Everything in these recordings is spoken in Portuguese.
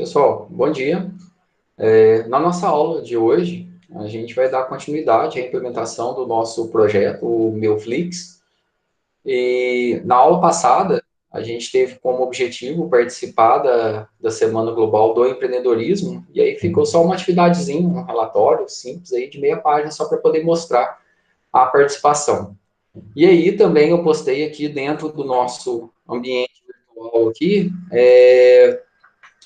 Pessoal, bom dia. Na nossa aula de hoje, a gente vai dar continuidade à implementação do nosso projeto, o Meuflix. E na aula passada, a gente teve como objetivo participar da Semana Global do Empreendedorismo, e aí ficou só uma atividadezinha, um relatório simples aí de meia página, só para poder mostrar a participação. E aí também eu postei aqui dentro do nosso ambiente virtual aqui,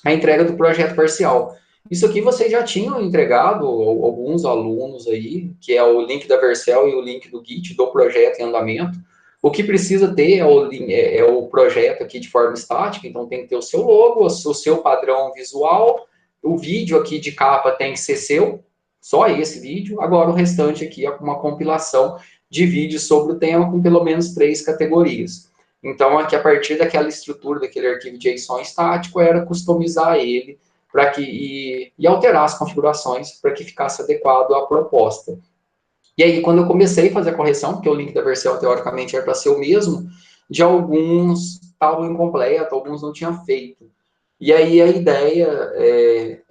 a entrega do projeto parcial. Isso aqui vocês já tinham entregado alguns alunos aí, que é o link da Vercel e o link do Git do projeto em andamento. O que precisa ter é o projeto aqui de forma estática, então tem que ter o seu logo, o seu padrão visual, o vídeo aqui de capa tem que ser seu, só esse vídeo. Agora o restante aqui é uma compilação de vídeos sobre o tema com pelo menos 3 categorias. Então, aqui, a partir daquela estrutura, daquele arquivo JSON estático, era customizar ele para e alterar as configurações para que ficasse adequado à proposta. E aí, quando eu comecei a fazer a correção, porque o link da versão, teoricamente, era para ser o mesmo, de alguns estavam incompletos, alguns não tinham feito. E aí, a ideia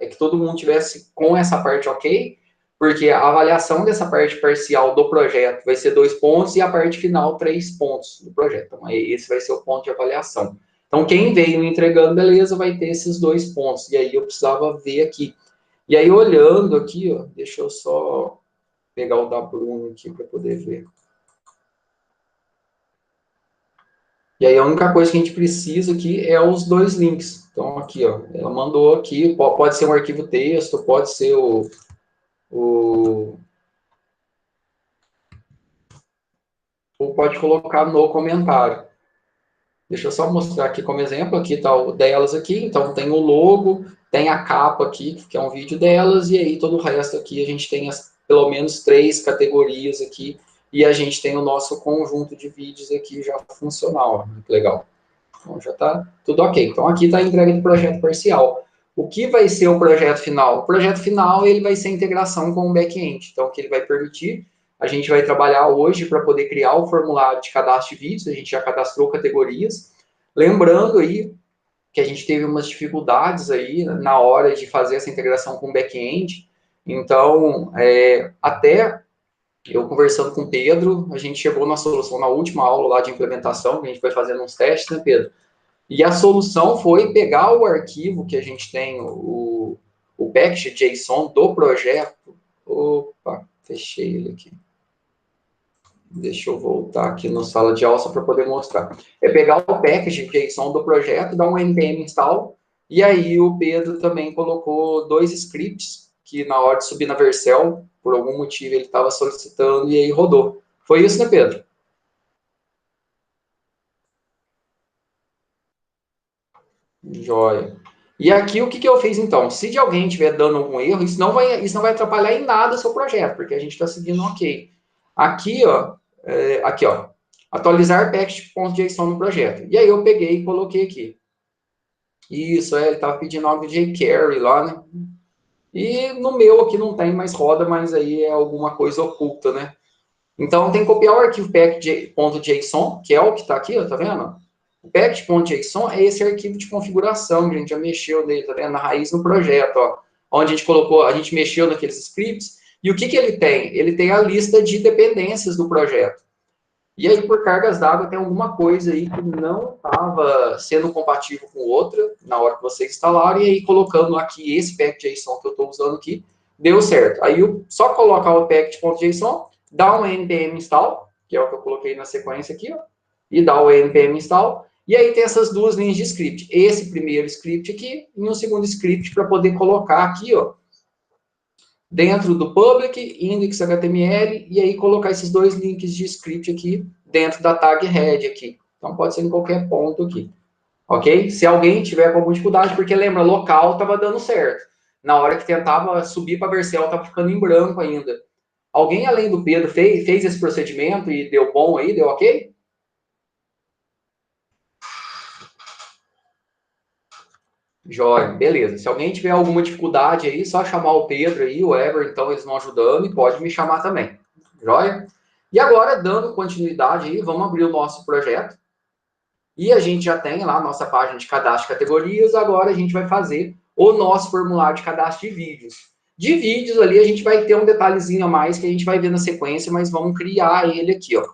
é que todo mundo tivesse com essa parte ok, porque a avaliação dessa parte parcial do projeto vai ser 2 pontos e a parte final 3 pontos do projeto. Então, esse vai ser o ponto de avaliação. Então, quem veio entregando, beleza, vai ter esses 2 pontos. E aí, eu precisava ver aqui. E aí, olhando aqui, ó, deixa eu só pegar o da Bruno aqui para poder ver. E aí, a única coisa que a gente precisa aqui é os 2 links. Então, aqui, ó, ela mandou aqui, pode ser um arquivo texto, pode ser ou pode colocar no comentário. Deixa eu só mostrar aqui como exemplo, aqui está o delas aqui, então tem o logo, tem a capa aqui, que é um vídeo delas, e aí todo o resto aqui a gente tem pelo menos 3 categorias aqui, e a gente tem o nosso conjunto de vídeos aqui já funcional, muito legal. Então já está tudo ok. Então aqui está a entrega do projeto parcial. O que vai ser o projeto final? O projeto final ele vai ser a integração com o back-end. Então, o que ele vai permitir? A gente vai trabalhar hoje para poder criar o formulário de cadastro de vídeos. A gente já cadastrou categorias. Lembrando aí que a gente teve umas dificuldades aí na hora de fazer essa integração com o back-end. Então, até eu conversando com o Pedro, a gente chegou na solução na última aula lá de implementação, que a gente foi fazendo uns testes, né, Pedro? E a solução foi pegar o arquivo que a gente tem, o package.json do projeto. Opa, fechei ele aqui. Deixa eu voltar aqui na sala de aula só para poder mostrar. É pegar o package.json do projeto, dar um npm install, e aí o Pedro também colocou 2 scripts, que na hora de subir na Vercel, por algum motivo ele estava solicitando, e aí rodou. Foi isso, né, Pedro? Joia. E aqui, o que eu fiz, então? Se de alguém estiver dando algum erro, isso não vai atrapalhar em nada o seu projeto, porque a gente está seguindo ok. Aqui, ó, atualizar package.json no projeto. E aí eu peguei e coloquei aqui. Isso, ele estava pedindo algo de jQuery lá, né? E no meu aqui não tem mais roda, mas aí é alguma coisa oculta, né? Então, tem que copiar o arquivo package.json, que é o que está aqui, ó, tá vendo? O package.json é esse arquivo de configuração que a gente já mexeu nele, tá vendo? Na raiz no projeto, ó. Onde a gente colocou, a gente mexeu naqueles scripts. E o que ele tem? Ele tem a lista de dependências do projeto. E aí, por cargas d'água, tem alguma coisa aí que não estava sendo compatível com outra na hora que vocês instalaram. E aí, colocando aqui esse package.json que eu estou usando aqui, deu certo. Aí, só colocar o package.json, dá um npm install, que é o que eu coloquei na sequência aqui, ó, e dá o npm install. E aí tem essas 2 linhas de script. Esse primeiro script aqui e um segundo script para poder colocar aqui, ó, dentro do public, index.html, e aí colocar esses 2 links de script aqui dentro da tag head aqui. Então, pode ser em qualquer ponto aqui. Ok? Se alguém tiver com alguma dificuldade, porque lembra, local estava dando certo. Na hora que tentava subir para a Vercel, estava ficando em branco ainda. Alguém, além do Pedro, fez esse procedimento e deu bom aí, deu ok? Jóia, beleza. Se alguém tiver alguma dificuldade aí, só chamar o Pedro aí, o Ever, então eles vão ajudando e pode me chamar também. Jóia? E agora, dando continuidade aí, vamos abrir o nosso projeto. E a gente já tem lá a nossa página de cadastro de categorias, agora a gente vai fazer o nosso formulário de cadastro de vídeos. De vídeos ali a gente vai ter um detalhezinho a mais que a gente vai ver na sequência, mas vamos criar ele aqui, ó.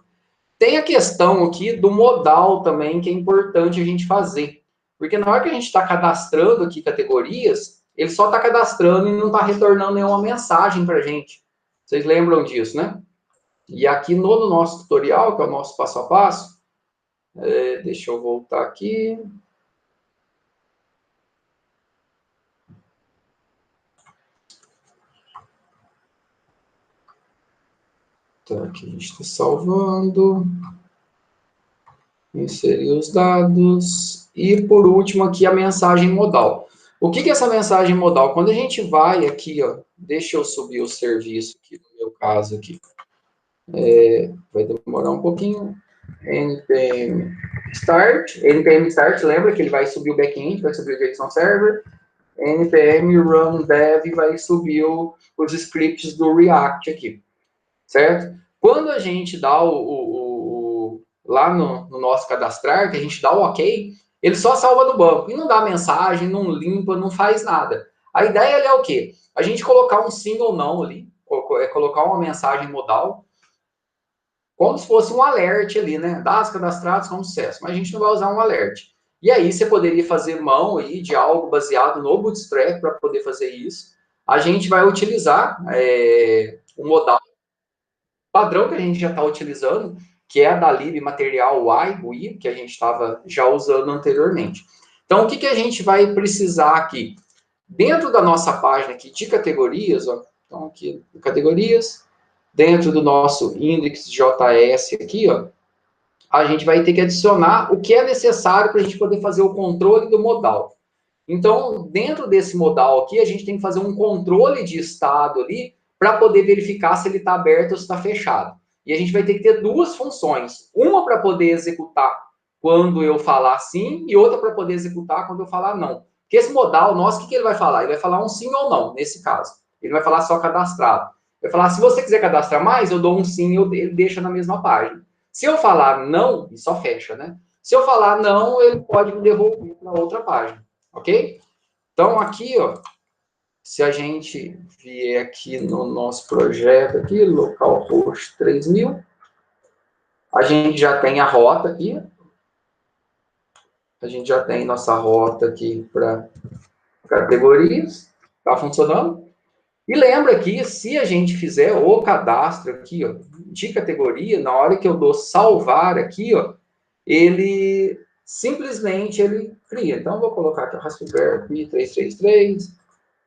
Tem a questão aqui do modal também, que é importante a gente fazer. Porque na hora que a gente está cadastrando aqui categorias, ele só está cadastrando e não está retornando nenhuma mensagem para a gente. Vocês lembram disso, né? E aqui no nosso tutorial, que é o nosso passo a passo, deixa eu voltar aqui. Então, aqui a gente está salvando. Inserir os dados. E, por último, aqui a mensagem modal. O que é essa mensagem modal? Quando a gente vai aqui, ó, deixa eu subir o serviço aqui, no meu caso aqui. Vai demorar um pouquinho. npm start, lembra que ele vai subir o backend, vai subir o JSON Server. npm run dev vai subir os scripts do React aqui, certo? Quando a gente dá lá no nosso cadastrar, que a gente dá o ok, ele só salva no banco, e não dá mensagem, não limpa, não faz nada. A ideia é o quê? A gente colocar um sim ou não ali, colocar uma mensagem modal, como se fosse um alert ali, né? Dados cadastrados com sucesso, mas a gente não vai usar um alert. E aí você poderia fazer mão aí de algo baseado no Bootstrap para poder fazer isso. A gente vai utilizar o modal padrão que a gente já está utilizando, que é a da lib material UI, que a gente estava já usando anteriormente. Então, o que a gente vai precisar aqui? Dentro da nossa página aqui de categorias, ó, então aqui, categorias, dentro do nosso index.js aqui, ó, a gente vai ter que adicionar o que é necessário para a gente poder fazer o controle do modal. Então, dentro desse modal aqui, a gente tem que fazer um controle de estado ali para poder verificar se ele está aberto ou se está fechado. E a gente vai ter que ter duas funções. Uma para poder executar quando eu falar sim e outra para poder executar quando eu falar não. Porque esse modal nosso, o que ele vai falar? Ele vai falar um sim ou não, nesse caso. Ele vai falar só cadastrado. Vai falar, se você quiser cadastrar mais, eu dou um sim e ele deixa na mesma página. Se eu falar não, ele só fecha, né? Se eu falar não, ele pode me devolver para outra página. Ok? Então, aqui, ó, se a gente vier aqui no nosso projeto aqui, localhost 3000, a gente já tem a rota aqui. A gente já tem nossa rota aqui para categorias. Tá funcionando? E lembra que se a gente fizer o cadastro aqui, ó, de categoria, na hora que eu dou salvar aqui, ó, ele simplesmente ele cria. Então, eu vou colocar aqui o Raspberry aqui, 333,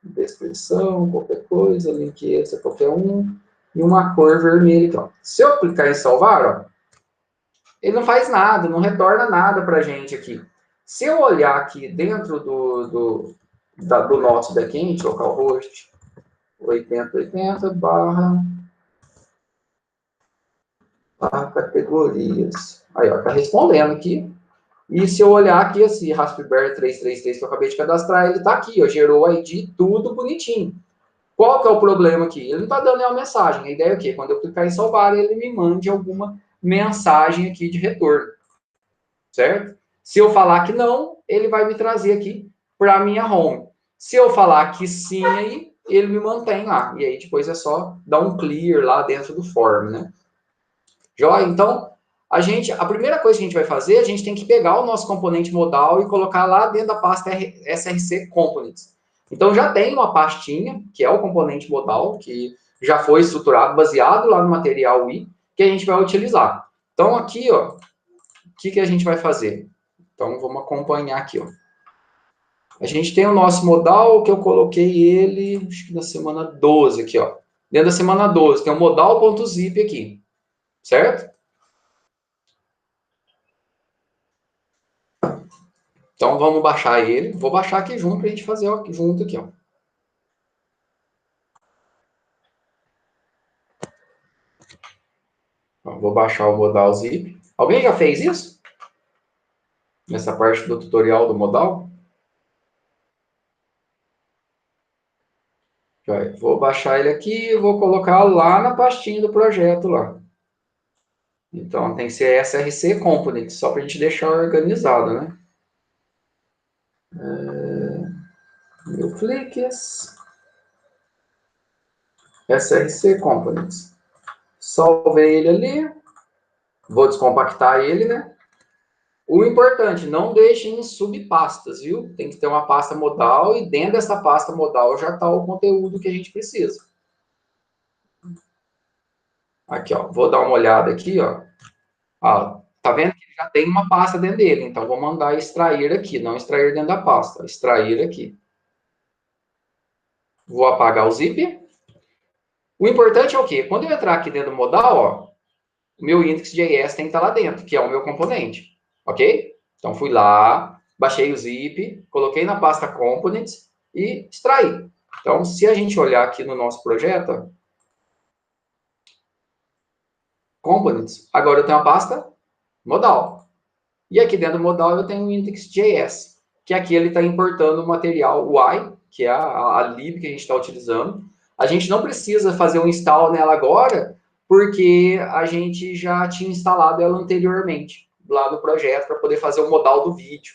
descrição, qualquer coisa, link extra, qualquer um, e uma cor vermelha. Então, se eu clicar em salvar, ó, ele não faz nada, não retorna nada para a gente aqui. Se eu olhar aqui dentro do nosso backend, localhost 8080 barra categorias. Aí, ó, tá respondendo aqui. E se eu olhar aqui, esse Raspberry 333 que eu acabei de cadastrar, ele tá aqui, ó, gerou o ID, tudo bonitinho. Qual que é o problema aqui? Ele não está dando nenhuma mensagem. A ideia é o quê? Quando eu clicar em salvar, ele me mande alguma mensagem aqui de retorno. Certo? Se eu falar que não, ele vai me trazer aqui para a minha home. Se eu falar que sim, aí ele me mantém lá. E aí depois é só dar um clear lá dentro do form, né? Joia? Então, a primeira coisa que a gente vai fazer, a gente tem que pegar o nosso componente modal e colocar lá dentro da pasta src components. Então, já tem uma pastinha, que é o componente modal, que já foi estruturado, baseado lá no material UI, que a gente vai utilizar. Então, aqui, ó, o que a gente vai fazer? Então, vamos acompanhar aqui, ó. A gente tem o nosso modal, que eu coloquei ele, acho que na semana 12 aqui, ó. Dentro da semana 12, tem o modal.zip aqui, certo? Então, vamos baixar ele. Vou baixar aqui junto para a gente fazer ó, junto aqui, ó. Então, vou baixar o modal zip. Alguém já fez isso? Nessa parte do tutorial do modal? Já, vou baixar ele aqui e vou colocar lá na pastinha do projeto lá. Então, tem que ser src component, só para a gente deixar organizado, né? Meu Flix, SRC Components. Salvei ele ali. Vou descompactar ele, né? O importante, não deixem em subpastas, viu? Tem que ter uma pasta modal e dentro dessa pasta modal já está o conteúdo que a gente precisa. Aqui, ó. Vou dar uma olhada aqui, ó. Ah, tá vendo que já tem uma pasta dentro dele, então vou mandar extrair aqui, não extrair dentro da pasta, extrair aqui. Vou apagar o zip. O importante é o quê? Quando eu entrar aqui dentro do modal, ó, o meu index.js tem que estar lá dentro, que é o meu componente, ok? Então fui lá, baixei o zip, coloquei na pasta components e extraí. Então, se a gente olhar aqui no nosso projeto, ó, components, agora eu tenho a pasta modal. E aqui dentro do modal eu tenho o index.js, que aqui ele está importando o material UI, que é a lib que a gente está utilizando. A gente não precisa fazer um install nela agora, porque a gente já tinha instalado ela anteriormente, lá no projeto, para poder fazer o modal do vídeo.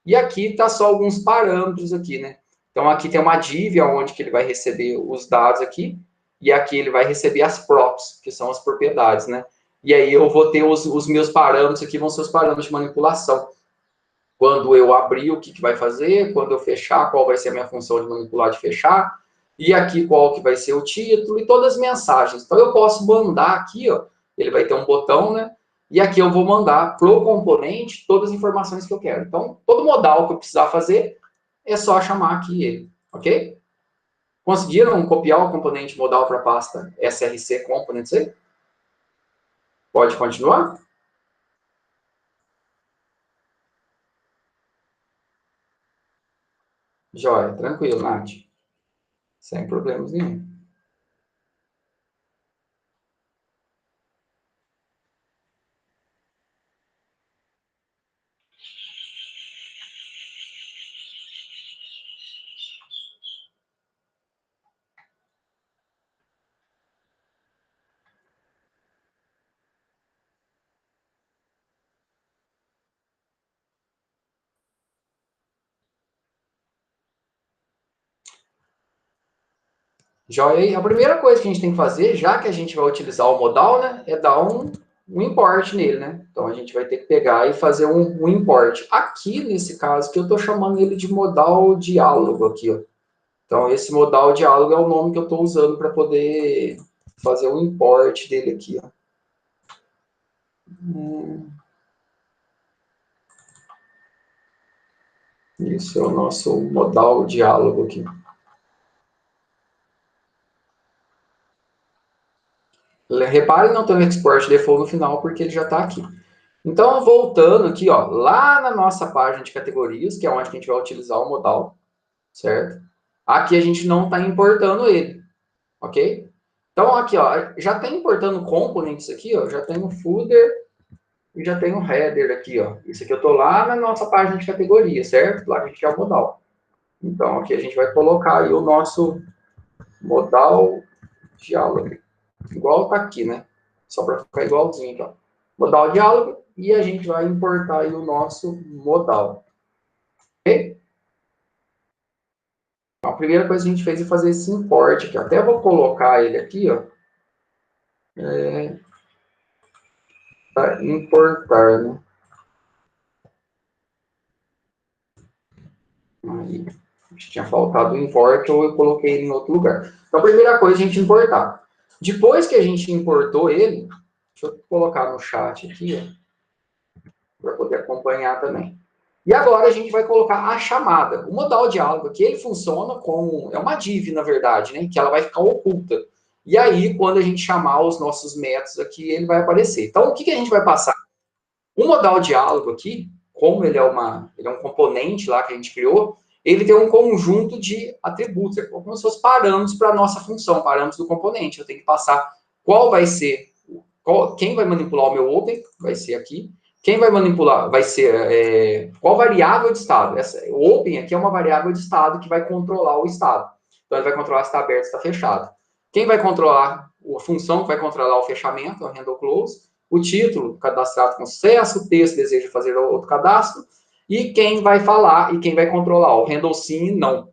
E aqui está só alguns parâmetros aqui, né? Então aqui tem uma div, onde que ele vai receber os dados aqui, e aqui ele vai receber as props, que são as propriedades, né? E aí eu vou ter os meus parâmetros aqui, vão ser os parâmetros de manipulação. Quando eu abrir, o que, que vai fazer, quando eu fechar, qual vai ser a minha função de manipular, de fechar, e aqui qual que vai ser o título, e todas as mensagens. Então eu posso mandar aqui, ó, ele vai ter um botão, né? E aqui eu vou mandar para o componente todas as informações que eu quero. Então, todo modal que eu precisar fazer, é só chamar aqui ele, ok? Conseguiram copiar o componente modal para a pasta src components aí? Pode continuar? Joia, tranquilo, Nath. Sem problemas nenhum. Joia aí. A primeira coisa que a gente tem que fazer, já que a gente vai utilizar o modal, né, é dar um import nele, né? Então a gente vai ter que pegar e fazer um import. Aqui, nesse caso, que eu estou chamando ele de modal diálogo aqui, ó. Então esse modal diálogo é o nome que eu estou usando para poder fazer o import dele aqui, ó. Isso é o nosso modal diálogo aqui. Repare, não tem um export default no final, porque ele já está aqui. Então, voltando aqui, ó, lá na nossa página de categorias, que é onde a gente vai utilizar o modal, certo? Aqui a gente não está importando ele, ok? Então, aqui, ó, já está importando components aqui, ó, já tem o footer e já tem o header aqui, ó. Isso aqui eu estou lá na nossa página de categoria, certo? Lá que a gente é o modal. Então, aqui a gente vai colocar aí o nosso modal diálogo. Igual tá aqui, né? Só para ficar igualzinho, então. Modal diálogo, e a gente vai importar aí o nosso modal. Ok? Então, a primeira coisa que a gente fez é fazer esse import aqui. Até vou colocar ele aqui, ó. Para importar, né? Aí, tinha faltado o import ou eu coloquei ele em outro lugar. Então, a primeira coisa é a gente importar. Depois que a gente importou ele, deixa eu colocar no chat aqui, ó, para poder acompanhar também. E agora a gente vai colocar a chamada. O modal diálogo aqui, ele funciona como... É uma div, na verdade, né? Que ela vai ficar oculta. E aí, quando a gente chamar os nossos métodos aqui, ele vai aparecer. Então, o que, que a gente vai passar? O modal diálogo aqui, como ele é um componente lá que a gente criou, ele tem um conjunto de atributos, como se fossem parâmetros para a nossa função, parâmetros do componente. Eu tenho que passar qual vai ser, quem vai manipular o meu open, vai ser aqui. Quem vai manipular vai ser qual variável de estado. O open aqui é uma variável de estado que vai controlar o estado. Então, ele vai controlar se está aberto, se está fechado. Quem vai controlar, a função que vai controlar o fechamento, o handle close. O título, cadastrado com sucesso, o texto, deseja fazer outro cadastro. E quem vai falar e quem vai controlar, o handle sim e não.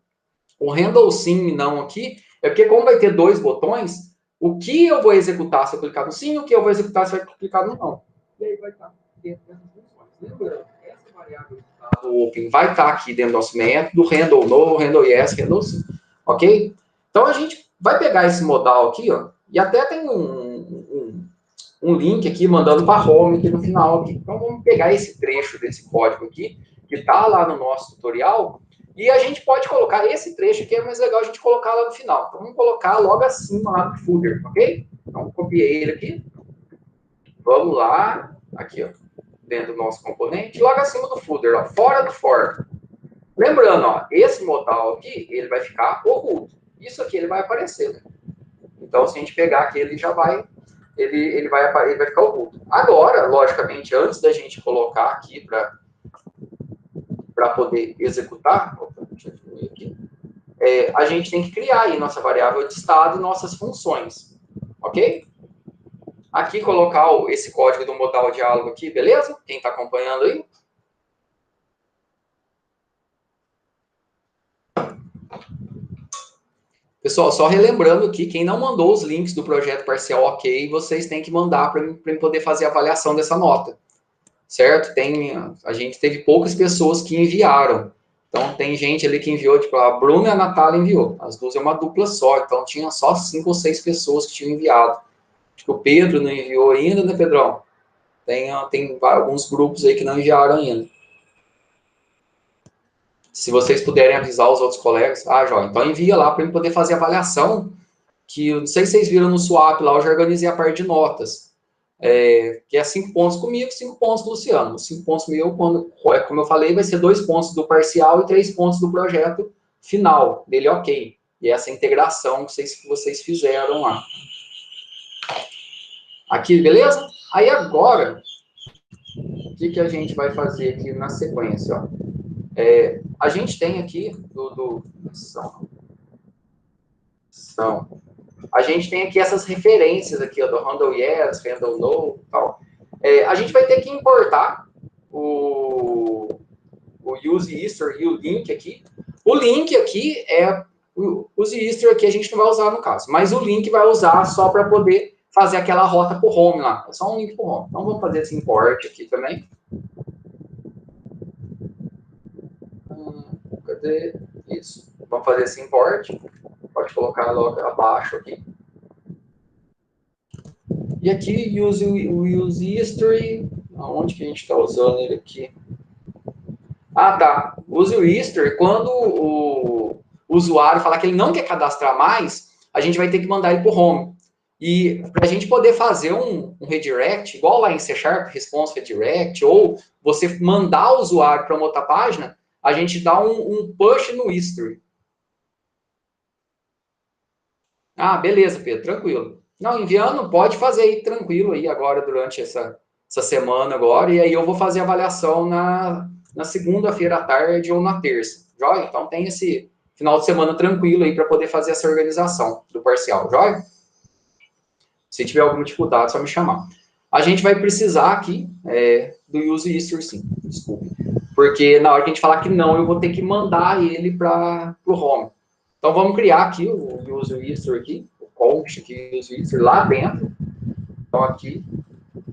O handle sim e não aqui é porque como vai ter dois botões, o que eu vou executar se eu clicar no sim, o que eu vou executar se eu clicar no não. E aí vai estar dentro dessas funções. Lembrando, essa variável do open vai estar aqui dentro do nosso método, handle no, handle yes, handle sim. Ok? Então a gente vai pegar esse modal aqui, ó, e até tem um link aqui mandando para home aqui no final. Aqui. Então vamos pegar esse trecho desse código aqui, que está lá no nosso tutorial, e a gente pode colocar esse trecho aqui, é mais legal a gente colocar lá no final. Então vamos colocar logo acima lá no footer, ok? Então copiei ele aqui. Vamos lá, aqui, ó, dentro do nosso componente, logo acima do footer, ó, fora do for. Lembrando, ó, esse modal aqui, ele vai ficar oculto. Isso aqui ele vai aparecer, né? Então, se a gente pegar aqui, ele já vai, ele vai ficar oculto. Agora, logicamente, antes da gente colocar aqui para poder executar, opa, deixa eu diminuir aqui, a gente tem que criar aí nossa variável de estado e nossas funções, ok? Aqui colocar esse código do modal diálogo aqui, beleza? Quem está acompanhando aí? Pessoal, só relembrando aqui, quem não mandou os links do projeto parcial ok, vocês têm que mandar para eu poder fazer a avaliação dessa nota, certo? A gente teve poucas pessoas que enviaram. Então, tem gente ali que enviou, tipo, a Bruna e a Natália enviou. As duas é uma dupla só, então tinha só 5 ou 6 pessoas que tinham enviado. Acho que o Pedro não enviou ainda, né, Pedrão? Tem alguns grupos aí que não enviaram ainda. Se vocês puderem avisar os outros colegas, Joia, então envia lá para eu poder fazer a avaliação, que eu não sei se vocês viram no swap lá, eu já organizei a parte de notas. Que é 5 pontos comigo, 5 pontos do Luciano. 5 pontos meu, como eu falei, vai ser 2 pontos do parcial e 3 pontos do projeto final, dele ok. E essa integração que vocês fizeram lá. Aqui, beleza? Aí agora, o que a gente vai fazer aqui na sequência? Ó? A gente tem aqui a gente tem aqui essas referências aqui, ó, do handle yes, handle no, tal. A gente vai ter que importar o use history e o link aqui. O link aqui o use history aqui a gente não vai usar no caso, mas o link vai usar só para poder fazer aquela rota para o home lá. É só um link para o home. Então vamos fazer esse import aqui também. Cadê? Isso. Vamos fazer esse import. Pode colocar logo abaixo aqui. E aqui, o use history, aonde que a gente está usando ele aqui? Tá. Use o history, quando o usuário falar que ele não quer cadastrar mais, a gente vai ter que mandar ele para o home. E para a gente poder fazer um redirect, igual lá em C Sharp, response redirect, ou você mandar o usuário para uma outra página, a gente dá um push no history. Beleza, Pedro, tranquilo. Não, enviando, pode fazer aí tranquilo aí agora durante essa semana agora, e aí eu vou fazer a avaliação na segunda-feira à tarde ou na terça, joia? Então tem esse final de semana tranquilo aí para poder fazer essa organização do parcial, joia? Se tiver alguma dificuldade, é só me chamar. A gente vai precisar aqui do use history, sim, desculpe. Porque na hora que a gente falar que não, eu vou ter que mandar ele para o home. Então vamos criar aqui o use history aqui, o const aqui, use history lá dentro. Então aqui,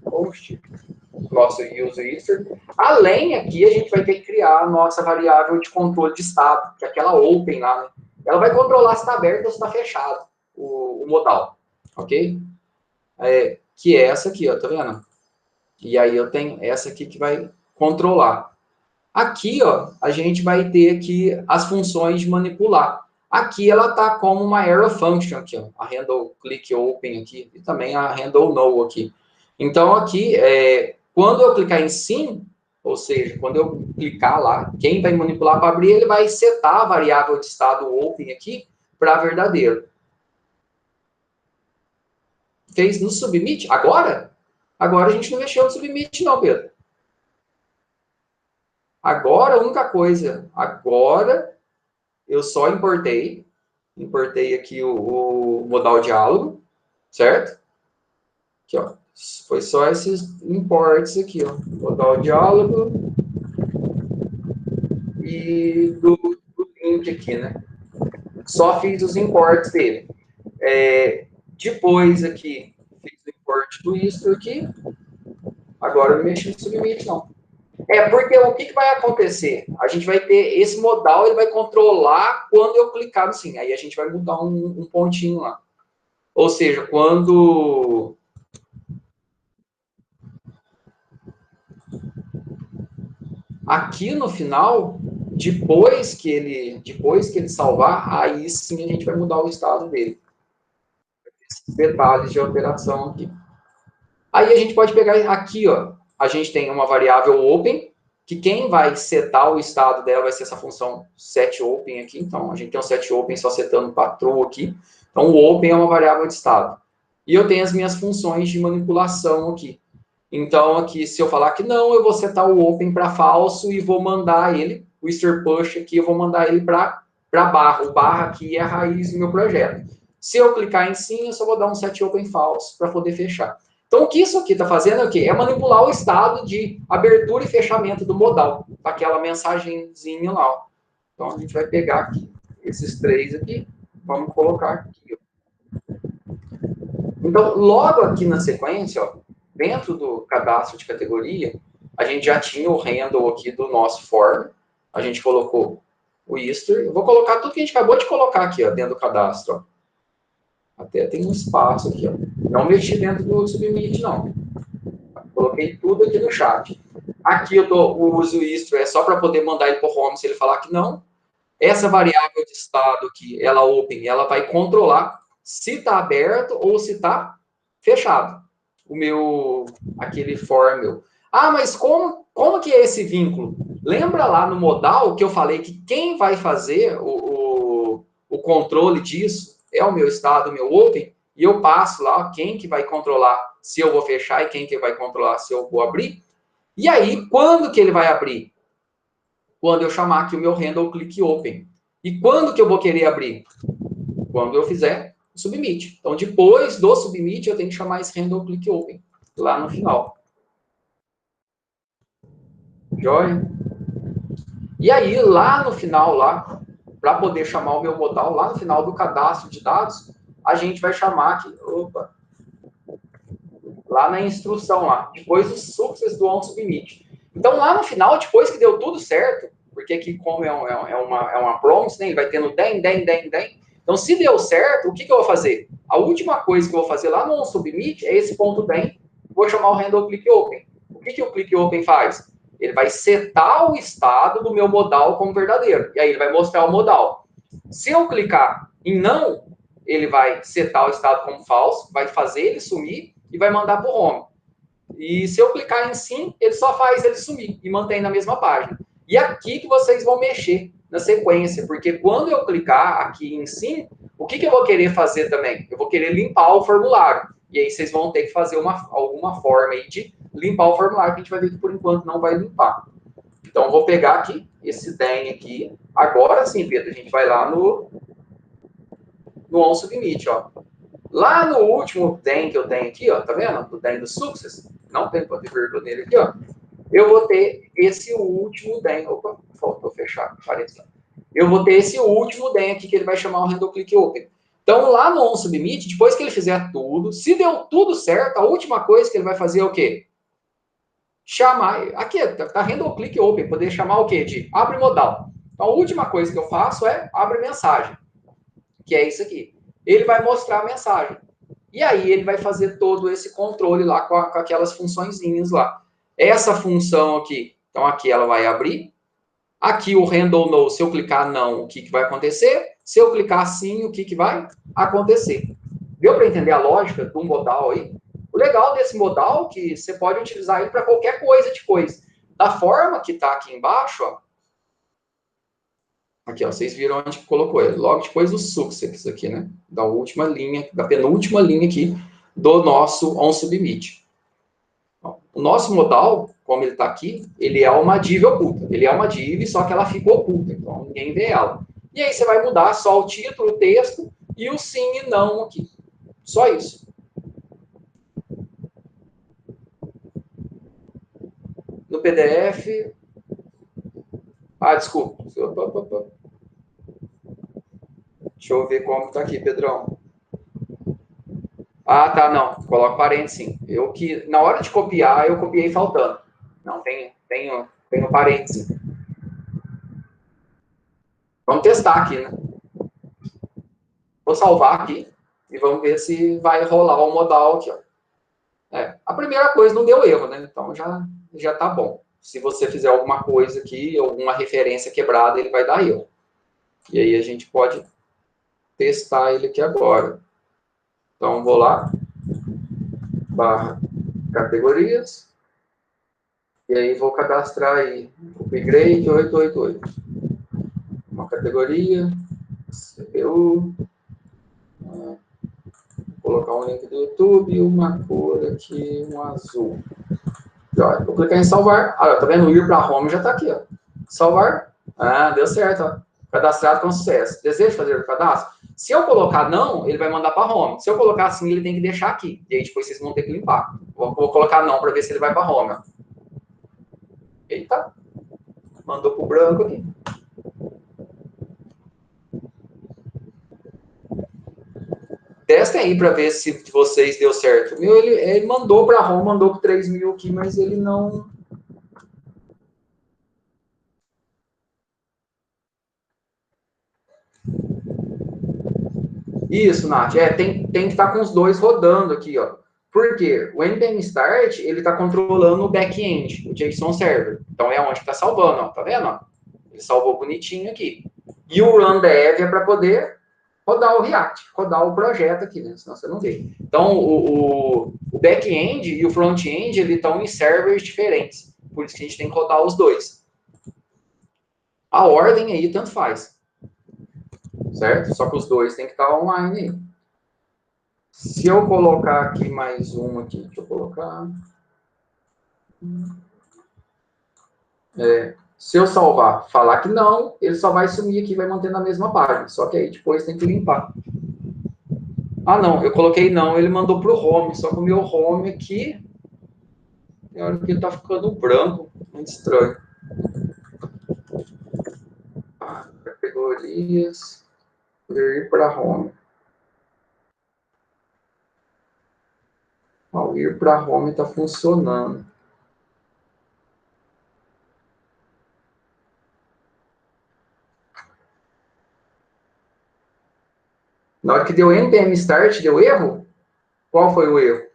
const, nosso use history. Além aqui, a gente vai ter que criar a nossa variável de controle de estado, que é aquela open lá, né? Ela vai controlar se está aberto ou se está fechado o modal, ok? Que é essa aqui, ó, tá vendo? E aí eu tenho essa aqui que vai controlar. Aqui, ó, a gente vai ter aqui as funções de manipular. Aqui ela tá como uma arrow function aqui, ó, a handle click open aqui e também a handle no aqui. Então aqui, quando eu clicar em sim, ou seja, quando eu clicar lá, quem vai manipular para abrir, ele vai setar a variável de estado open aqui para verdadeiro. Fez no submit? Agora? Agora a gente não mexeu no submit não, Pedro. Agora, a única coisa, agora eu só importei aqui o modal diálogo, certo? Aqui, ó, foi só esses imports aqui, ó, modal diálogo e do link aqui, né? só fiz os imports dele. Depois aqui, fiz o import do history aqui, agora eu não mexi no submit, não. Porque o que vai acontecer? A gente vai ter esse modal, ele vai controlar quando eu clicar no sim. Aí a gente vai mudar um pontinho lá. Ou seja, quando... Aqui no final, depois que ele salvar, aí sim a gente vai mudar o estado dele. Esses detalhes de alteração aqui. Aí a gente pode pegar aqui, ó. A gente tem uma variável open, que quem vai setar o estado dela vai ser essa função setOpen aqui. Então, a gente tem um setOpen só setando para true aqui. Então, o open é uma variável de estado. E eu tenho as minhas funções de manipulação aqui. Então, aqui, se eu falar que não, eu vou setar o open para falso e vou mandar ele, o Easter push aqui, eu vou mandar ele para barra. O barra aqui é a raiz do meu projeto. Se eu clicar em sim, eu só vou dar um setOpen falso para poder fechar. Então, o que isso aqui está fazendo é o quê? É manipular o estado de abertura e fechamento do modal, aquela mensagenzinha lá. Então, a gente vai pegar aqui esses três aqui, vamos colocar aqui. Então, logo aqui na sequência, ó, dentro do cadastro de categoria, a gente já tinha o handle aqui do nosso form, a gente colocou o history. Eu vou colocar tudo que a gente acabou de colocar aqui, ó, dentro do cadastro. Ó. Até tem um espaço aqui, ó. Não mexi dentro do submit, não. Coloquei tudo aqui no chat. Aqui eu uso o history só para poder mandar ele para o home se ele falar que não. Essa variável de estado aqui, ela open, ela vai controlar se está aberto ou se está fechado. Aquele for meu. Ah, mas como que é esse vínculo? Lembra lá no modal que eu falei que quem vai fazer o controle disso é o meu estado, o meu open, e eu passo lá quem que vai controlar se eu vou fechar e quem que vai controlar se eu vou abrir. E aí, quando que ele vai abrir? Quando eu chamar aqui o meu handle click open. E quando que eu vou querer abrir? Quando eu fizer o submit. Então, depois do submit, eu tenho que chamar esse handle click open, lá no final. Joia? E aí, lá no final, lá, para poder chamar o meu modal, lá no final do cadastro de dados, a gente vai chamar aqui, lá na instrução, lá, depois do success do onSubmit. Então, lá no final, depois que deu tudo certo, porque aqui, como é uma promise, né, ele vai tendo den. Então, se deu certo, o que eu vou fazer? A última coisa que eu vou fazer lá no onSubmit é esse ponto den, vou chamar o handle click open. O que o click open faz? Ele vai setar o estado do meu modal como verdadeiro. E aí ele vai mostrar o modal. Se eu clicar em não, ele vai setar o estado como falso, vai fazer ele sumir e vai mandar para o home. E se eu clicar em sim, ele só faz ele sumir e mantém na mesma página. E aqui que vocês vão mexer na sequência, porque quando eu clicar aqui em sim, o que eu vou querer fazer também? Eu vou querer limpar o formulário. E aí vocês vão ter que fazer alguma forma aí de limpar o formulário, que a gente vai ver que por enquanto não vai limpar. Então, eu vou pegar aqui esse den aqui. Agora sim, Pedro, a gente vai lá no onSubmit, ó. Lá no último den que eu tenho aqui, ó, tá vendo? Do den do success, não tem ponto de vírgula nele aqui, ó. Eu vou ter esse último den. Opa, faltou fechar, apareceu. Eu vou ter esse último den aqui que ele vai chamar o handle click open. Então, lá no onSubmit, depois que ele fizer tudo, se deu tudo certo, a última coisa que ele vai fazer é o quê? Chamar, aqui, tá handle click open, poder chamar o quê? De abre modal. Então, a última coisa que eu faço é abre mensagem, que é isso aqui. Ele vai mostrar a mensagem. E aí ele vai fazer todo esse controle lá com aquelas funçõezinhas lá. Essa função aqui, então aqui ela vai abrir. Aqui o handle no, se eu clicar não, o que vai acontecer? Se eu clicar sim, o que vai acontecer? Deu para entender a lógica do modal aí? O legal desse modal é que você pode utilizar ele para qualquer coisa depois. Da forma que está aqui embaixo, ó. Aqui, ó, vocês viram onde colocou ele. Logo depois do success aqui, né? Da última linha, da penúltima linha aqui do nosso onSubmit. O nosso modal, como ele está aqui, ele é uma div oculta. Ele é uma div, só que ela fica oculta. Então, ninguém vê ela. E aí você vai mudar só o título, o texto e o sim e não aqui. Só isso. No PDF... Ah, desculpa. Deixa eu ver como tá aqui, Pedrão. Ah, tá, não. Coloca parênteses, sim. Eu que, na hora de copiar, eu copiei faltando. Não, tenho parênteses. Vamos testar aqui, né? Vou salvar aqui e vamos ver se vai rolar o modal aqui, ó. A primeira coisa não deu erro, né? Então já tá bom. Se você fizer alguma coisa aqui, alguma referência quebrada, ele vai dar erro. E aí a gente pode testar ele aqui agora. Então, vou lá, barra categorias, e aí vou cadastrar aí upgrade 888. Uma categoria, CPU, vou colocar um link do YouTube, uma cor aqui, um azul. Vou clicar em salvar. Ah, tá vendo? O ir para home já tá aqui, ó. Salvar. Ah, deu certo, ó. Cadastrado com sucesso. Deseja fazer o cadastro? Se eu colocar não, ele vai mandar para home. Se eu colocar sim, ele tem que deixar aqui. E aí depois vocês vão ter que limpar. Vou colocar não para ver se ele vai para home, ó. Eita. Mandou pro branco aqui. Testem aí para ver se vocês deu certo. O meu, ele mandou para home, mandou pro 3.000 aqui, mas ele não... Isso, Nath. Tem que estar com os dois rodando aqui, ó. Por quê? O npm start, ele está controlando o back-end, o JSON server. Então, é onde está salvando, ó. Tá vendo? Ó? Ele salvou bonitinho aqui. E o run dev é para poder rodar o React, rodar o projeto aqui, né? Senão você não vê. Então, o back-end e o front-end, eles estão em servers diferentes. Por isso que a gente tem que rodar os dois. A ordem aí, tanto faz. Certo? Só que os dois tem que estar online aí. Se eu colocar aqui mais uma aqui, deixa eu colocar. Se eu salvar, falar que não, ele só vai sumir aqui, vai manter na mesma página. Só que aí depois tem que limpar. Ah, não, eu coloquei não, ele mandou pro home. Só que o meu home aqui, tem hora que ele tá ficando branco. Muito estranho. Categorias. Ir para home. O ir para home está funcionando. Na hora que deu npm start, deu erro? Qual foi o erro?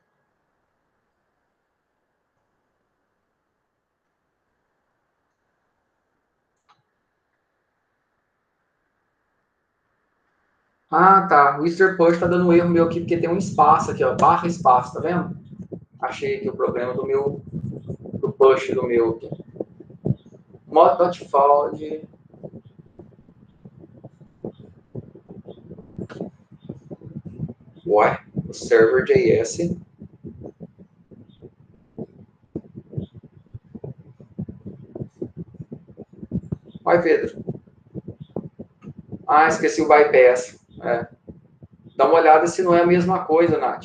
Ah, tá. O Easter Push está dando um erro meu aqui, porque tem um espaço aqui, ó. Barra espaço, tá vendo? Achei aqui o problema do push do meu aqui. Mod.fold. Uai, o server JS. Vai, Pedro. Ah, esqueci o bypass. Dá uma olhada se não é a mesma coisa, Nath.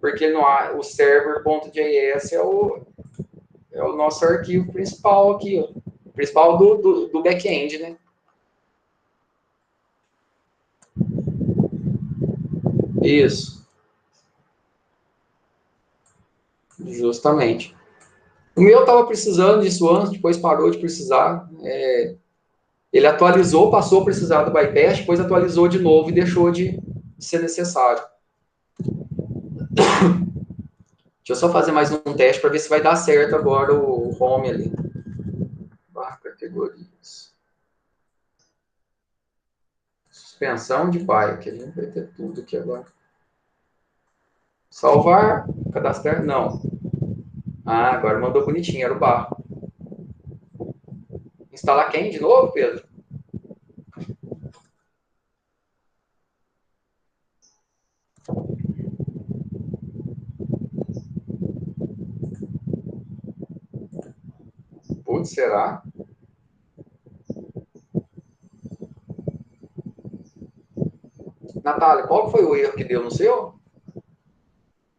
Porque não há, o server.js é o nosso arquivo principal aqui, ó. Principal do back-end, né? Isso, justamente. O meu estava precisando disso antes, depois parou de precisar. Ele atualizou, passou a precisar do bypass, depois atualizou de novo e deixou de ser necessário. Deixa eu só fazer mais um teste para ver se vai dar certo agora o home ali. Barra categorias. Suspensão de bike. A gente vai ter tudo aqui agora. Salvar. Cadastrar. Não. Ah, agora mandou bonitinho. Era o barro. Instalar quem de novo, Pedro? Putz, será? Natália, qual foi o erro que deu no seu?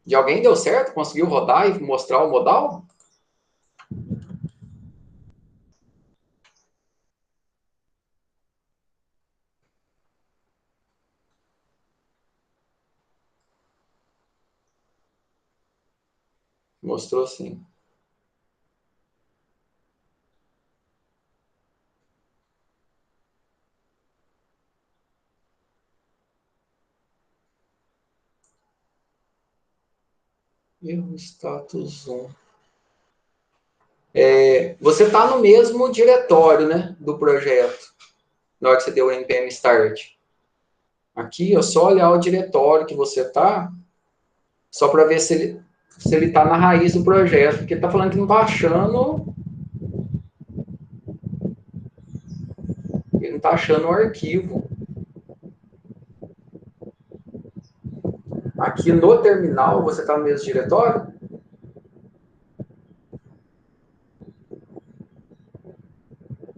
De alguém deu certo? Conseguiu rodar e mostrar o modal? Mostrou sim. Erro status 1. Você está no mesmo diretório, né, do projeto, na hora que você deu o npm start. Aqui, é só olhar o diretório que você está, só para ver se ele está na raiz do projeto, porque ele está falando que não está achando, ele não está achando o arquivo. Aqui no terminal, você está no mesmo diretório?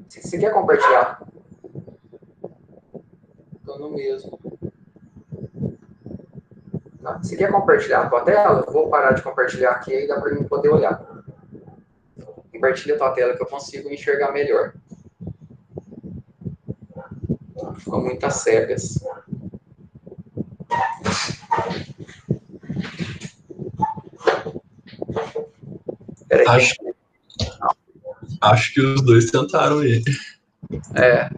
Você quer compartilhar? Estou no mesmo. Tá? Você quer compartilhar a tua tela? Eu vou parar de compartilhar aqui e dá para mim poder olhar. Compartilha a tua tela que eu consigo enxergar melhor. Ficou muitas cegas. Peraí. Acho que os dois tentaram ir. É.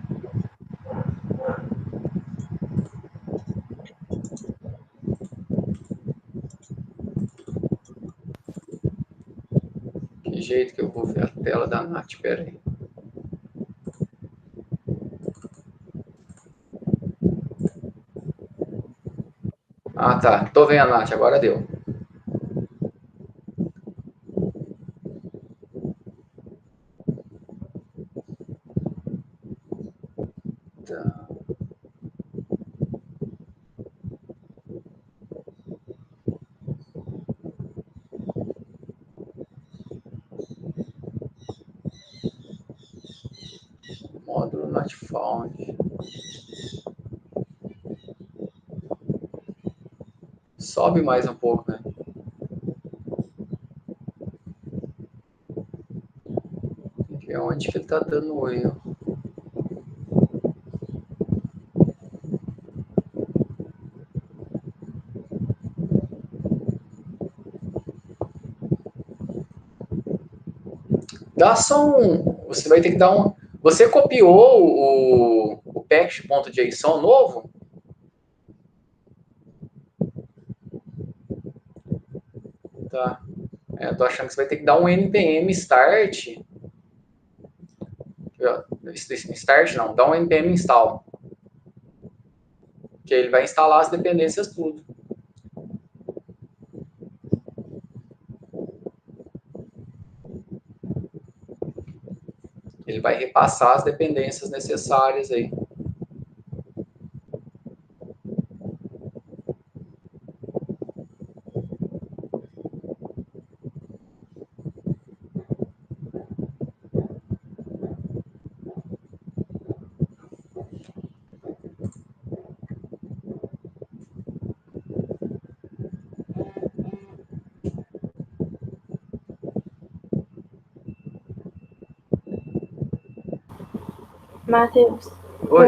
Que jeito que eu vou ver a tela da Nath? Peraí. Ah, tá. Tô vendo, Nath. Agora deu. Tá. Módulo not found. Sobe mais um pouco, né? Tem que ver onde que ele tá dando o erro. Dá só um. Você vai ter que dar um. Você copiou o package.json novo? Tá. Tô achando que você vai ter que dar um npm start. Start não, dá um npm install. Que ele vai instalar as dependências tudo. Ele vai repassar as dependências necessárias aí. Matheus, Oi?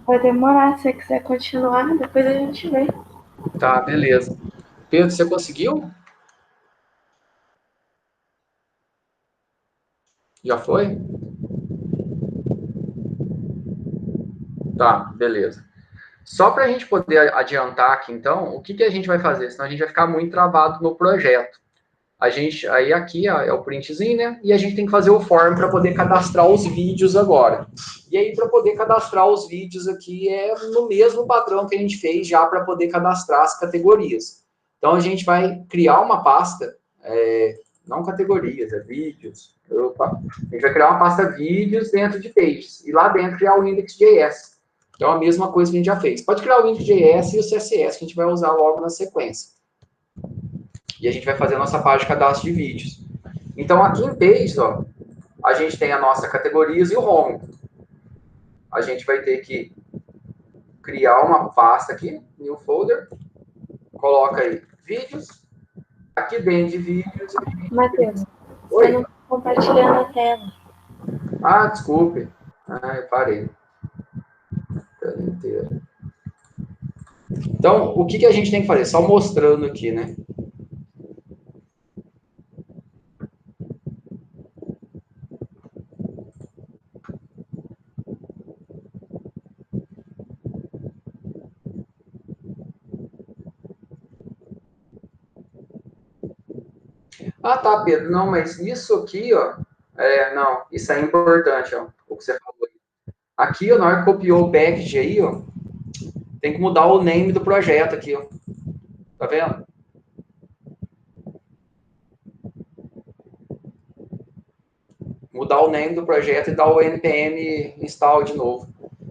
vai demorar. Se você quiser continuar, depois a gente vê. Tá, beleza. Pedro, você conseguiu? Já foi? Tá, beleza. Só para a gente poder adiantar aqui, então, o que, que a gente vai fazer? Senão a gente vai ficar muito travado no projeto. Aí aqui é o printzinho, né? E a gente tem que fazer o form para poder cadastrar os vídeos agora. E aí, para poder cadastrar os vídeos aqui, é no mesmo padrão que a gente fez já para poder cadastrar as categorias. Então, a gente vai criar uma pasta, não categorias, é vídeos. Opa. A gente vai criar uma pasta vídeos dentro de pages. E lá dentro criar o index.js. Então, a mesma coisa que a gente já fez. Pode criar o index.js e o CSS, que a gente vai usar logo na sequência. E a gente vai fazer a nossa página de cadastro de vídeos. Então, aqui em Pages, ó, a gente tem a nossa categorias e o home. A gente vai ter que criar uma pasta aqui, new folder, coloca aí vídeos. Aqui dentro de vídeos... Matheus, Oi? você não está compartilhando a tela. Ah, desculpe. Eu parei. Tela inteira. Então, o que a gente tem que fazer? Só mostrando aqui, né? Ah, tá, Pedro. Não, mas isso aqui, ó. Não, isso é importante, ó. O que você falou aí. Aqui, ó, na hora que copiou o package aí, ó, tem que mudar o name do projeto aqui, ó. Tá vendo? Mudar o name do projeto e dar o npm install de novo.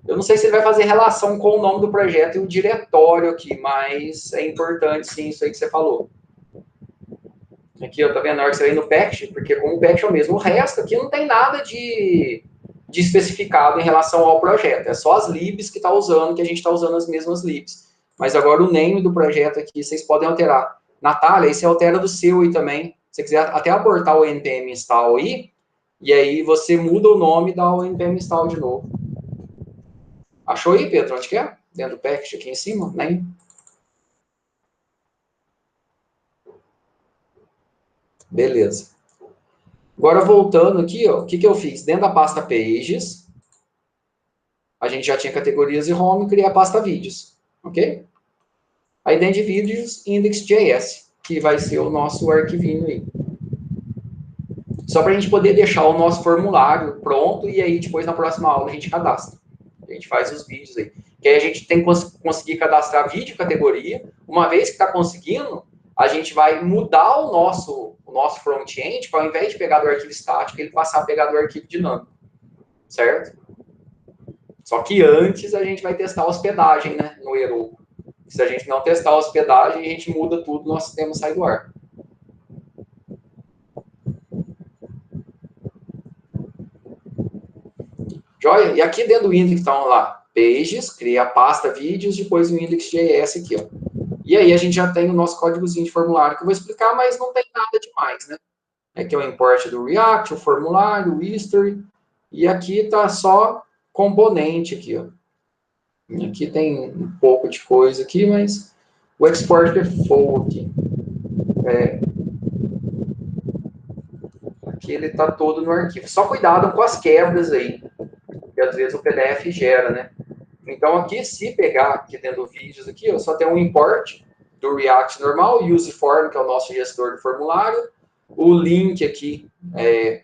Eu não sei se ele vai fazer relação com o nome do projeto e o diretório aqui, mas é importante sim isso aí que você falou. Aqui, ó, tá vendo? Na hora que você vem no package, porque como o package é o mesmo, o resto aqui não tem nada de especificado em relação ao projeto. É só as libs que está usando, que a gente está usando as mesmas libs. Mas agora o name do projeto aqui, vocês podem alterar. Natália, aí você altera do seu aí também. Se você quiser até abortar o npm install aí, e aí você muda o nome e dá o npm install de novo. Achou aí, Pedro? Onde que é? Dentro do package aqui em cima? Nem. Beleza. Agora, voltando aqui, ó, o que eu fiz? Dentro da pasta Pages, a gente já tinha categorias e home, criei a pasta Vídeos, ok? Aí dentro de Vídeos, index.js, que vai ser o nosso arquivinho aí. Só para a gente poder deixar o nosso formulário pronto e aí depois na próxima aula a gente cadastra. A gente faz os vídeos aí. Que aí a gente tem que conseguir cadastrar vídeo categoria. Uma vez que está conseguindo, a gente vai mudar o nosso front-end, para ao invés de pegar do arquivo estático, ele passar a pegar do arquivo dinâmico. Certo? Só que antes a gente vai testar a hospedagem, né, no Heroku. Se a gente não testar a hospedagem, a gente muda tudo, nosso sistema sai do ar. Joia? E aqui dentro do index estão lá, pages, cria a pasta vídeos, depois o index.js aqui, ó. E aí a gente já tem o nosso códigozinho de formulário que eu vou explicar, mas não tem nada demais, né? Aqui é o import do React, o formulário, o history, e aqui tá só componente aqui, ó. E aqui tem um pouco de coisa aqui, mas o export default aqui ele tá todo no arquivo. Só cuidado com as quebras aí, que às vezes o PDF gera, né? Então aqui, se pegar aqui dentro do vídeos aqui, eu só tenho um import do React normal, useform, que é o nosso gestor do formulário, o link aqui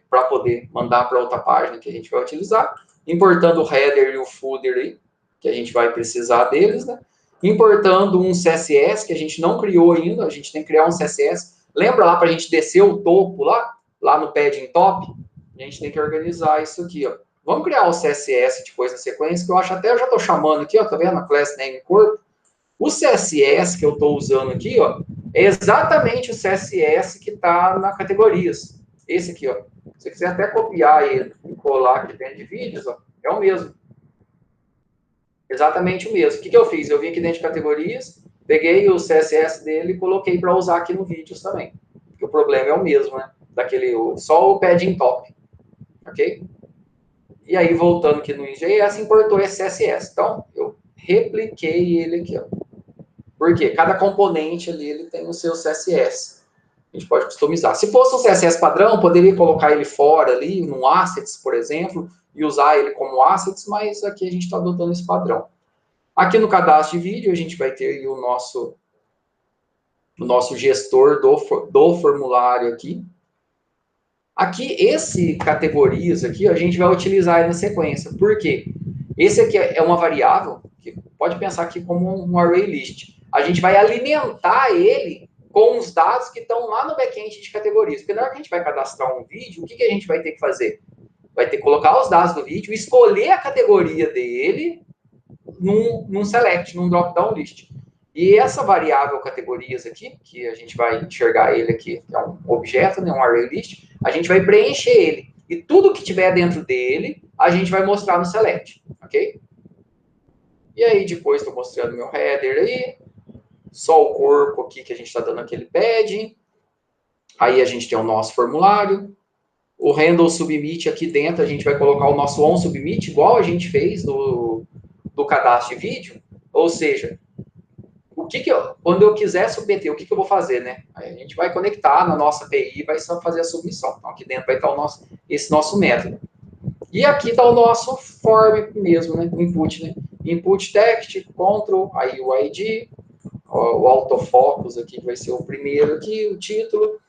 para poder mandar para outra página que a gente vai utilizar, importando o header e o footer aí, que a gente vai precisar deles, né? Importando um CSS, que a gente não criou ainda, a gente tem que criar um CSS. Lembra lá para a gente descer o topo lá no padding top? A gente tem que organizar isso aqui, ó. Vamos criar o CSS depois na sequência, que eu acho até, eu já estou chamando aqui, ó, tá vendo? A class name corpo. O CSS que eu estou usando aqui, ó, é exatamente o CSS que está na categorias. Esse aqui, ó. Se você quiser até copiar ele e colar aqui dentro de vídeos, ó, é o mesmo. Exatamente o mesmo. O que eu fiz? Eu vim aqui dentro de categorias, peguei o CSS dele e coloquei para usar aqui no vídeos também. Porque o problema é o mesmo, né? Só o padding top. Ok? E aí, voltando aqui no IGS, importou esse CSS. Então, eu repliquei ele aqui, ó. Porque cada componente ali ele tem o seu CSS. A gente pode customizar. Se fosse um CSS padrão, poderia colocar ele fora ali, num assets, por exemplo, e usar ele como assets, mas aqui a gente está adotando esse padrão. Aqui no cadastro de vídeo, a gente vai ter o nosso gestor do formulário aqui. Aqui, esse categorias aqui, a gente vai utilizar ele na sequência. Por quê? Esse aqui é uma variável, que pode pensar aqui como um array list. A gente vai alimentar ele com os dados que estão lá no back-end de categorias. Porque na hora que a gente vai cadastrar um vídeo, o que a gente vai ter que fazer? Vai ter que colocar os dados do vídeo, escolher a categoria dele num select, num drop-down list. E essa variável categorias aqui, que a gente vai enxergar ele aqui, que é um objeto, né, um array list, a gente vai preencher ele. E tudo que tiver dentro dele, a gente vai mostrar no select, ok? E aí, depois estou mostrando meu header aí, só o corpo aqui que a gente está dando aquele padding. Aí a gente tem o nosso formulário. O handle submit aqui dentro, a gente vai colocar o nosso onSubmit, igual a gente fez do cadastro de vídeo. Ou seja, quando eu quiser submeter, o que eu vou fazer, né? Aí a gente vai conectar na nossa API e vai só fazer a submissão. Então, aqui dentro vai estar esse nosso método. E aqui está o nosso form mesmo, né? Input, né? Input text, control, aí o ID, o autofocus aqui, que vai ser o primeiro aqui, o título,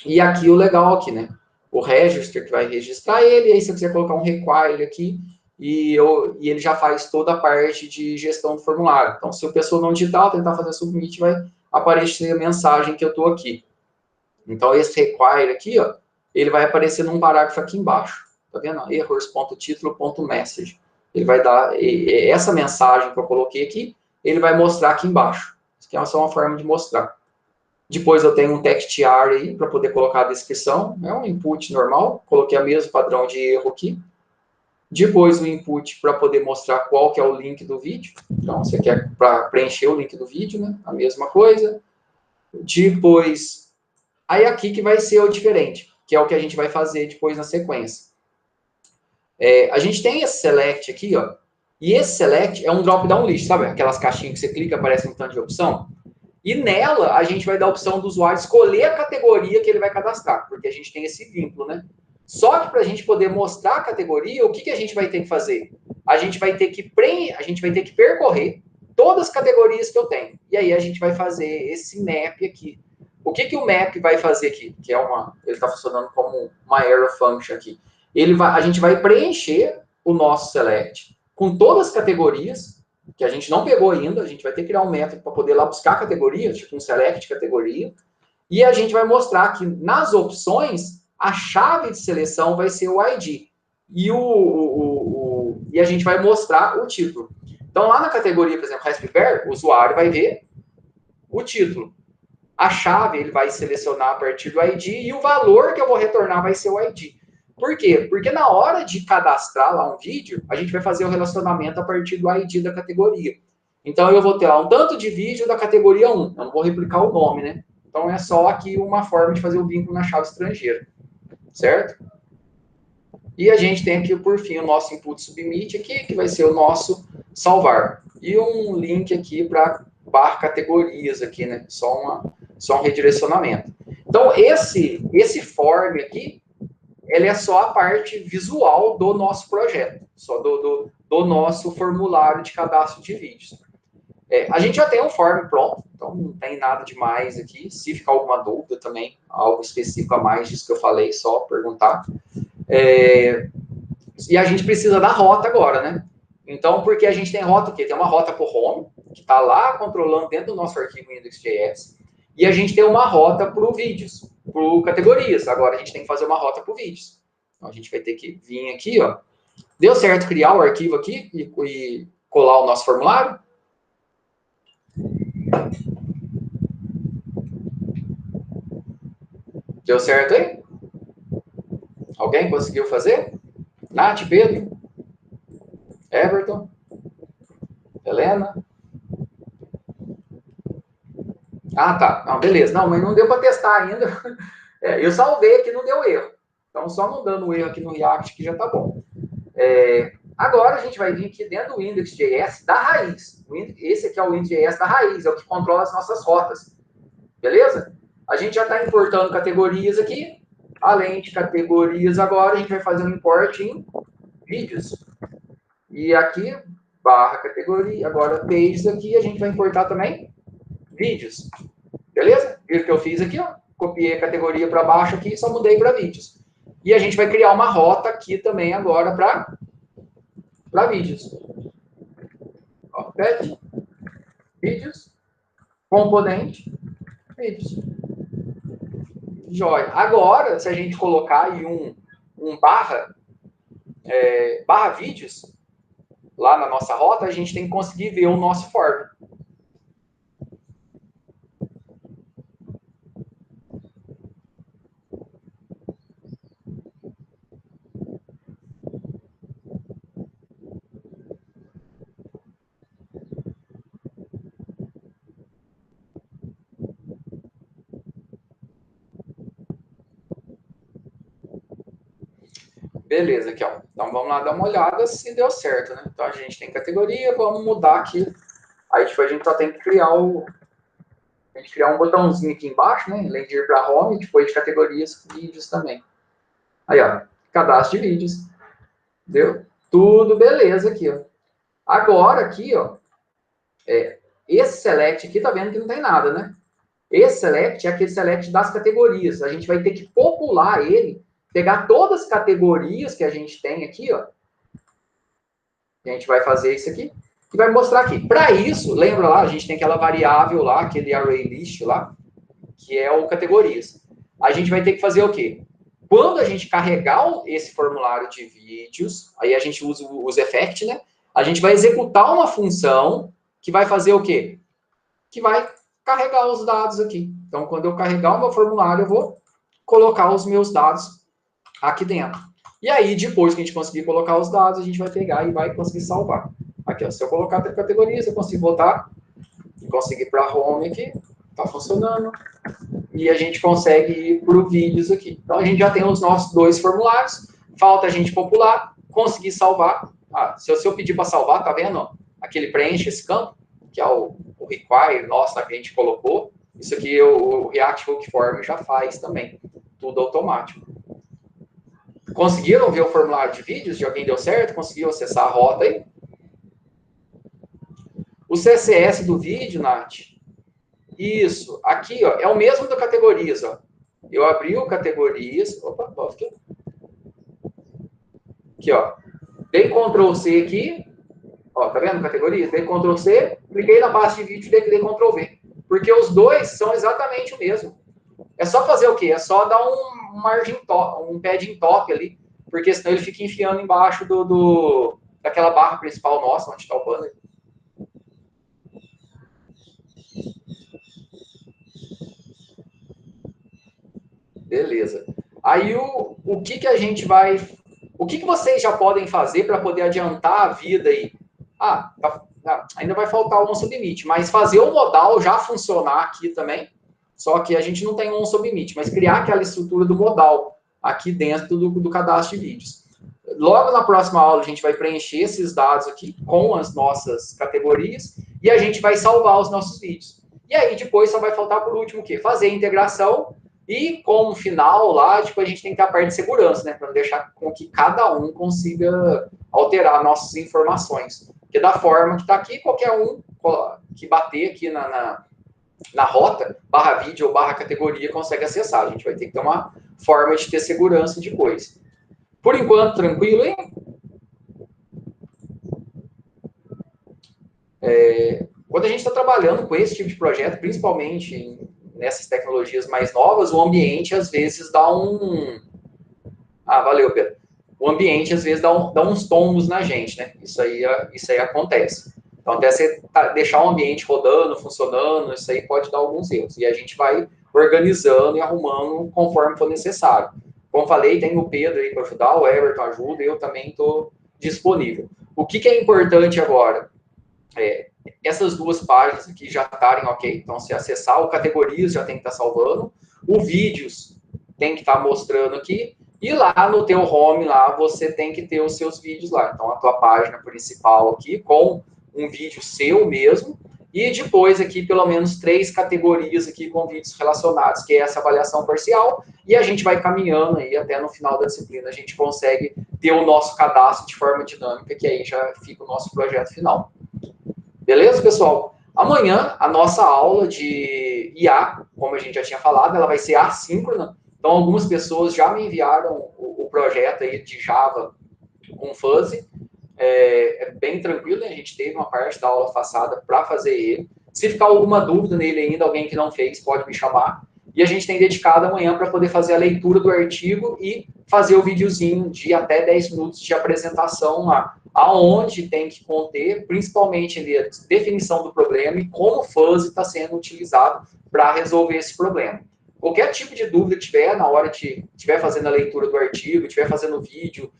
E aqui o legal aqui, né? O register que vai registrar ele, e aí se eu quiser colocar um require aqui, e ele já faz toda a parte de gestão do formulário. Então, se a pessoa não digitar, tentar fazer submit, vai aparecer a mensagem que eu estou aqui. Então, esse require aqui, ó, ele vai aparecer num parágrafo aqui embaixo. Tá vendo? Errors.título.message. Ele vai dar essa mensagem que eu coloquei aqui, ele vai mostrar aqui embaixo. Isso aqui é só uma forma de mostrar. Depois eu tenho um textr aí para poder colocar a descrição. É um input normal. Coloquei o mesmo padrão de erro aqui. Depois o input para poder mostrar qual que é o link do vídeo. Então, você quer para preencher o link do vídeo, né? A mesma coisa. Depois, aí aqui que vai ser o diferente, que é o que a gente vai fazer depois na sequência. A gente tem esse select aqui, ó. E esse select é um drop-down list, sabe? Aquelas caixinhas que você clica, aparece um tanto de opção. E nela, a gente vai dar a opção do usuário escolher a categoria que ele vai cadastrar, porque a gente tem esse vínculo, né? Só que para a gente poder mostrar a categoria, o que a gente vai ter que fazer? A gente vai ter que percorrer todas as categorias que eu tenho. E aí a gente vai fazer esse map aqui. O que o map vai fazer aqui? Que é ele está funcionando como uma arrow function aqui. A gente vai preencher o nosso select com todas as categorias que a gente não pegou ainda, a gente vai ter que criar um método para poder lá buscar categoria, tipo um select categoria, e a gente vai mostrar que nas opções a chave de seleção vai ser o ID. E, e a gente vai mostrar o título. Então, lá na categoria, por exemplo, Raspberry, o usuário vai ver o título. A chave ele vai selecionar a partir do ID e o valor que eu vou retornar vai ser o ID. Por quê? Porque na hora de cadastrar lá um vídeo, a gente vai fazer o relacionamento a partir do ID da categoria. Então, eu vou ter lá um tanto de vídeo da categoria 1. Eu não vou replicar o nome, né? Então, é só aqui uma forma de fazer o vínculo na chave estrangeira. Certo? E a gente tem aqui, por fim, o nosso input submit aqui, que vai ser o nosso salvar. E um link aqui para barra categorias aqui, né? Só um redirecionamento. Então, esse form aqui, ele é só a parte visual do nosso projeto, só do nosso formulário de cadastro de vídeos. A gente já tem um form pronto, então não tem nada demais aqui. Se ficar alguma dúvida também, algo específico a mais disso que eu falei, só perguntar. E a gente precisa da rota agora, né? Então, porque a gente tem rota o quê? Tem uma rota para o home, que está lá controlando dentro do nosso arquivo index.js, e a gente tem uma rota para o vídeos, para categorias. Agora a gente tem que fazer uma rota para o vídeos. Então a gente vai ter que vir aqui, ó. Deu certo criar o arquivo aqui e colar o nosso formulário? Deu certo aí? Alguém conseguiu fazer? Nath, Pedro? Everton? Helena? Ah, tá. Não, beleza. Não, mas não deu para testar ainda. Eu salvei aqui, não deu erro. Então, só não dando erro aqui no React, que já tá bom. Agora, a gente vai vir aqui dentro do index.js da raiz. Esse aqui é o index.js da raiz, é o que controla as nossas rotas. Beleza? A gente já está importando categorias aqui. Além de categorias, agora a gente vai fazer um import em vídeos. E aqui, barra categoria, agora pages aqui, a gente vai importar também vídeos. Beleza? Viram o que eu fiz aqui, ó? Copiei a categoria para baixo aqui e só mudei para vídeos. E a gente vai criar uma rota aqui também agora para vídeos. Ó, pet, vídeos, componente, vídeos. Joia. Agora, se a gente colocar aí um barra vídeos, lá na nossa rota, a gente tem que conseguir ver o nosso form. Beleza, aqui, ó. Então, vamos lá dar uma olhada se deu certo, né? Então, a gente tem categoria, vamos mudar aqui. Aí, tipo, a gente só tem que criar um botãozinho aqui embaixo, né? Além de ir para home, depois de categorias, vídeos também. Aí, ó, cadastro de vídeos. Deu? Tudo beleza aqui, ó. Agora, aqui, ó, esse select aqui, tá vendo que não tem nada, né? Esse select é aquele select das categorias. A gente vai ter que popular ele, pegar todas as categorias que a gente tem aqui, ó. A gente vai fazer isso aqui e vai mostrar aqui. Para isso, lembra lá, a gente tem aquela variável lá, aquele array list lá, que é o categorias. A gente vai ter que fazer o quê? Quando a gente carregar esse formulário de vídeos, aí a gente usa os effect, né? A gente vai executar uma função que vai fazer o quê? Que vai carregar os dados aqui. Então, quando eu carregar o meu formulário, eu vou colocar os meus dados aqui dentro. E aí, depois que a gente conseguir colocar os dados, a gente vai pegar e vai conseguir salvar. Aqui, ó, se eu colocar até categorias, eu consigo voltar e conseguir para home aqui. Tá funcionando. E a gente consegue ir para o vídeos aqui. Então, a gente já tem os nossos 2 formulários. Falta a gente popular, conseguir salvar. Ah, se eu pedir para salvar, tá vendo? Aquele preenche esse campo, que é o require, nossa, que a gente colocou. Isso aqui o React Hook Form já faz também. Tudo automático. Conseguiram ver o formulário de vídeos? De alguém deu certo? Conseguiu acessar a rota aí? O CSS do vídeo, Nath. Isso. Aqui, ó, é o mesmo da categorias, ó. Eu abri o categorias. Opa, volta aqui. Aqui, ó. Dei Ctrl C aqui. Ó, tá vendo? Categorias. Dei Ctrl C, cliquei na base de vídeo e dei Ctrl V. Porque os dois são exatamente o mesmo. É só fazer o quê? É só dar um margin top, um padding top ali, porque senão ele fica enfiando embaixo daquela barra principal nossa, onde está o banner. Beleza. Aí o que a gente vai... O que vocês já podem fazer para poder adiantar a vida aí? Ainda vai faltar um submit, mas fazer o modal já funcionar aqui também. Só que a gente não tem um submit, mas criar aquela estrutura do modal aqui dentro do cadastro de vídeos. Logo na próxima aula, a gente vai preencher esses dados aqui com as nossas categorias e a gente vai salvar os nossos vídeos. E aí, depois, só vai faltar, por último, o quê? Fazer a integração e, como final lá, tipo, a gente tem que ter a parte de segurança, né? Para não deixar com que cada um consiga alterar nossas informações. Porque da forma que está aqui, qualquer um que bater aqui na rota, barra vídeo ou barra categoria, consegue acessar. A gente vai ter que ter uma forma de ter segurança depois. Por enquanto, tranquilo, hein? Quando a gente está trabalhando com esse tipo de projeto, principalmente nessas tecnologias mais novas, o ambiente, às vezes, dá um... Ah, valeu, Pedro. O ambiente, às vezes, dá uns tombos na gente, né? Isso aí acontece. Então, até você deixar o ambiente rodando, funcionando, isso aí pode dar alguns erros. E a gente vai organizando e arrumando conforme for necessário. Como falei, tem o Pedro aí para ajudar, o Everton ajuda, e eu também estou disponível. O que é importante agora? Essas 2 páginas aqui já estarem ok. Então, se acessar o categorias, já tem que estar salvando. O vídeos tem que estar mostrando aqui. E lá no teu home, lá, você tem que ter os seus vídeos lá. Então, a tua página principal aqui, com um vídeo seu mesmo, e depois aqui pelo menos 3 categorias aqui com vídeos relacionados, que é essa avaliação parcial, e a gente vai caminhando aí até no final da disciplina, a gente consegue ter o nosso cadastro de forma dinâmica, que aí já fica o nosso projeto final. Beleza, pessoal? Amanhã, a nossa aula de IA, como a gente já tinha falado, ela vai ser assíncrona, então algumas pessoas já me enviaram o projeto aí de Java com Fuzzy. É bem tranquilo, né? A gente teve uma parte da aula passada para fazer ele. Se ficar alguma dúvida nele ainda, alguém que não fez, pode me chamar. E a gente tem dedicado amanhã para poder fazer a leitura do artigo e fazer o videozinho de até 10 minutos de apresentação lá, aonde tem que conter, principalmente a definição do problema e como o Fuzzy está sendo utilizado para resolver esse problema. Qualquer tipo de dúvida que tiver na hora de estiver fazendo a leitura do artigo, estiver fazendo o vídeo,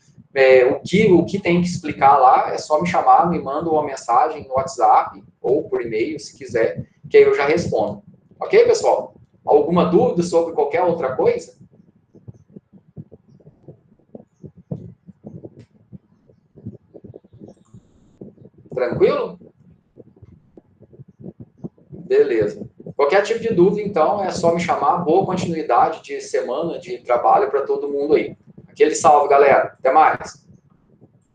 o que tem que explicar lá, é só me chamar, me manda uma mensagem no WhatsApp ou por e-mail, se quiser, que aí eu já respondo. Ok, pessoal? Alguma dúvida sobre qualquer outra coisa? Tranquilo? Beleza. Qualquer tipo de dúvida, então, é só me chamar. Boa continuidade de semana de trabalho para todo mundo aí. Aquele salve, galera. Até mais.